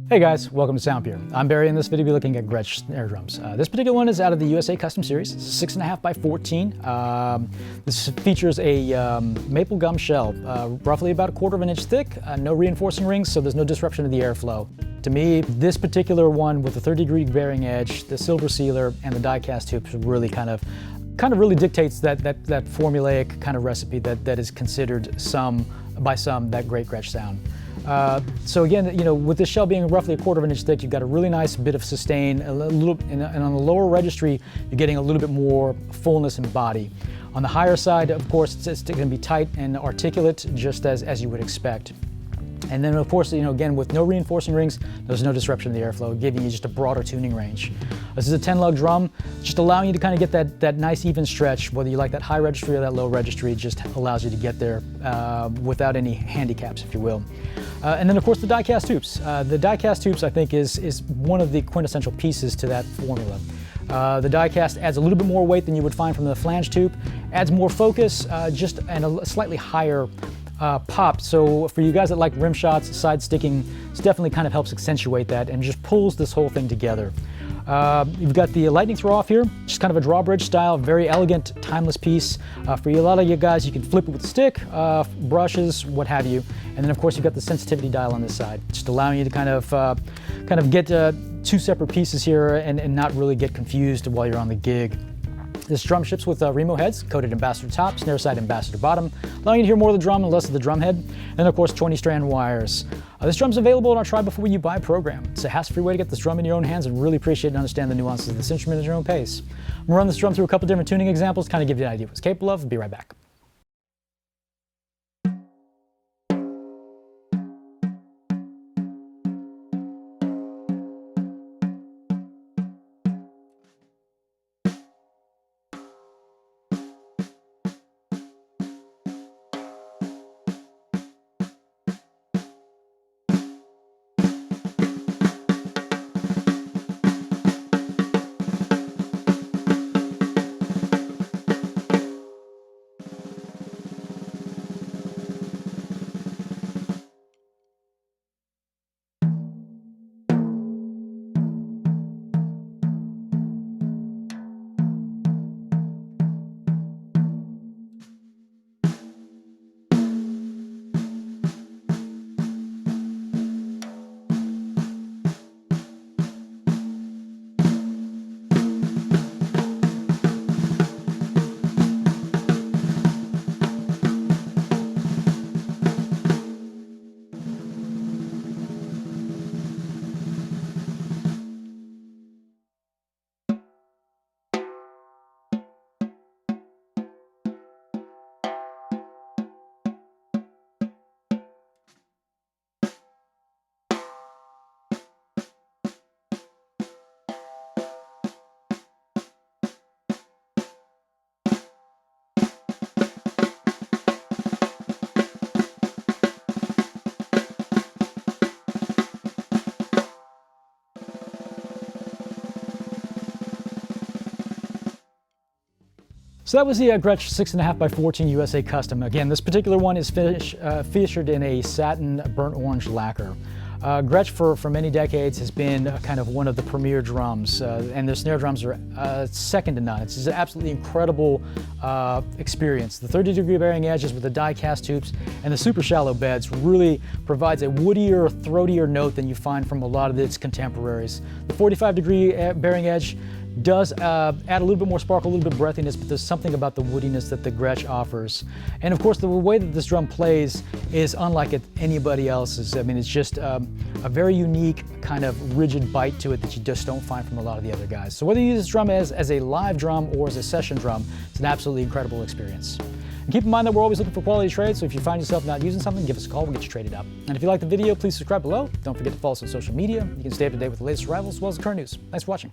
Hey guys, welcome to Sound Pure. I'm Barry, and in this video we'll be looking at Gretsch snare drums. This particular one is out of the USA Custom Series. It's 6.5x14. This features a maple gum shell, roughly about 1/4 inch thick, no reinforcing rings, so there's no disruption of the airflow. To me, this particular one with the 30-degree bearing edge, the silver sealer, and the die-cast tubes really kind of really dictates that formulaic kind of recipe that is considered by some that great Gretsch sound. So again, with this shell being roughly 1/4 inch thick, you've got a really nice bit of sustain, and on the lower registry, you're getting a little bit more fullness in body. On the higher side, of course, it's going to be tight and articulate, just as you would expect. And then, of course, again, with no reinforcing rings, there's no disruption of the airflow, giving you just a broader tuning range. This is a 10-lug drum, just allowing you to kind of get that nice even stretch, whether you like that high registry or that low registry. It just allows you to get there without any handicaps, if you will. And then, of course, the die-cast tubes. The die-cast tubes, I think, is one of the quintessential pieces to that formula. The die-cast adds a little bit more weight than you would find from the flange tube, adds more focus, and a slightly higher pop. So for you guys that like rim shots, side sticking, this definitely kind of helps accentuate that and just pulls this whole thing together. You've got the lightning throw off here, just kind of a drawbridge style, very elegant, timeless piece. For a lot of you guys, you can flip it with a stick, brushes, what have you. And then of course you've got the sensitivity dial on this side, just allowing you to kind of get two separate pieces here and not really get confused while you're on the gig. This drum ships with Remo heads, coated ambassador top, snare side ambassador bottom, allowing you to hear more of the drum and less of the drum head. And of course 20-strand wires. This drum's available in our Try Before You Buy program. It's a hassle-free way to get this drum in your own hands and really appreciate and understand the nuances of this instrument at your own pace. I'm gonna run this drum through a couple different tuning examples, kind of give you an idea of what it's capable of. Be right back. So that was the Gretsch 6.5x14 USA Custom. Again, this particular one is featured in a satin burnt orange lacquer. Gretsch for many decades has been kind of one of the premier drums, and their snare drums are second to none. It's just an absolutely incredible experience. The 30-degree bearing edges with the die-cast tubes and the super shallow beds really provides a woodier, throatier note than you find from a lot of its contemporaries. The 45-degree bearing edge does add a little bit more sparkle, a little bit of breathiness, but there's something about the woodiness that the Gretsch offers. And of course, the way that this drum plays is unlike anybody else's. I mean, it's just a very unique kind of rigid bite to it that you just don't find from a lot of the other guys. So whether you use this drum as a live drum or as a session drum, it's an absolutely incredible experience. And keep in mind that we're always looking for quality trades, so if you find yourself not using something, give us a call, we'll get you traded up. And if you like the video, please subscribe below. Don't forget to follow us on social media. You can stay up to date with the latest arrivals as well as current news. Thanks for watching.